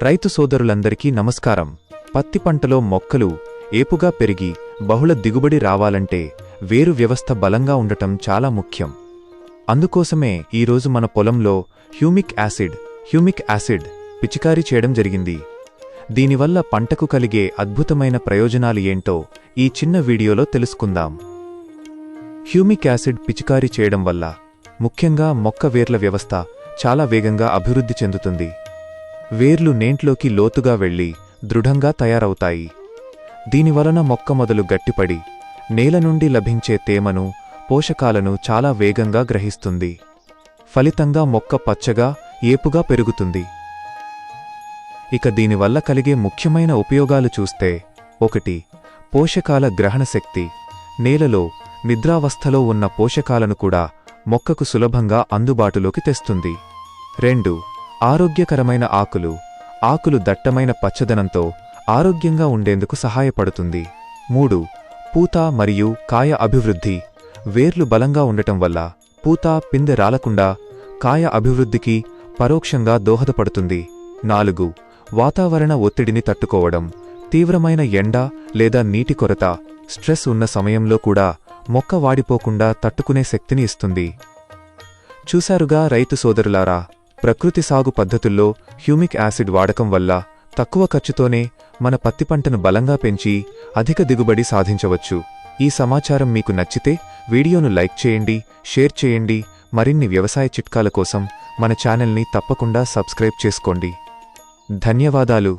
రైతు సోదరులందరికీ నమస్కారం. పత్తి పంటలో మొక్కలు ఏపుగా పెరిగి బహుళ దిగుబడి రావాలంటే వేరు వ్యవస్థ బలంగా ఉండటం చాలా ముఖ్యం. అందుకోసమే ఈరోజు మన పొలంలో హ్యూమిక్ యాసిడ్ పిచికారీ చేయడం జరిగింది. దీనివల్ల పంటకు కలిగే అద్భుతమైన ప్రయోజనాలు ఏంటో ఈ చిన్న వీడియోలో తెలుసుకుందాం. హ్యూమిక్ యాసిడ్ పిచికారీ చేయడం వల్ల ముఖ్యంగా మొక్క వేర్ల వ్యవస్థ చాలా వేగంగా అభివృద్ధి చెందుతుంది. వేర్లు నేంట్లోకి లోతుగా వెళ్లి దృఢంగా తయారవుతాయి. దీనివలన మొక్క మొదలు గట్టిపడి నేల నుండి లభించే తేమను, పోషకాలను చాలా వేగంగా గ్రహిస్తుంది. ఫలితంగా మొక్క పచ్చగా, ఏపుగా పెరుగుతుంది. ఇక దీనివల్ల కలిగే ముఖ్యమైన ఉపయోగాలు చూస్తే 1. పోషకాల గ్రహణ శక్తి. నేలలో నిద్రావస్థలో ఉన్న పోషకాలను కూడా మొక్కకు సులభంగా అందుబాటులోకి తెస్తుంది. 2. ఆరోగ్యకరమైన ఆకులు దట్టమైన పచ్చదనంతో ఆరోగ్యంగా ఉండేందుకు సహాయపడుతుంది. 3. పూత మరియు కాయ అభివృద్ధి. వేర్లు బలంగా ఉండటం వల్ల పూత, పిందె రాలకుండా కాయ అభివృద్ధికి పరోక్షంగా దోహదపడుతుంది. 4. వాతావరణ ఒత్తిడిని తట్టుకోవడం. తీవ్రమైన ఎండ లేదా నీటి కొరత, స్ట్రెస్ ఉన్న సమయంలో కూడా మొక్క వాడిపోకుండా తట్టుకునే శక్తిని ఇస్తుంది. చూశారుగా రైతు సోదరులారా, ప్రకృతి సాగు పద్ధతుల్లో హ్యూమిక్ యాసిడ్ వాడకం వల్ల తక్కువ ఖర్చుతోనే మన పత్తి పంటను బలంగా పెంచి అధిక దిగుబడి సాధించవచ్చు. ఈ సమాచారం మీకు నచ్చితే వీడియోను లైక్ చేయండి, షేర్ చేయండి. మరిన్ని వ్యవసాయ చిట్కాల కోసం మన ఛానల్ని తప్పకుండా సబ్స్క్రైబ్ చేసుకోండి. ధన్యవాదాలు.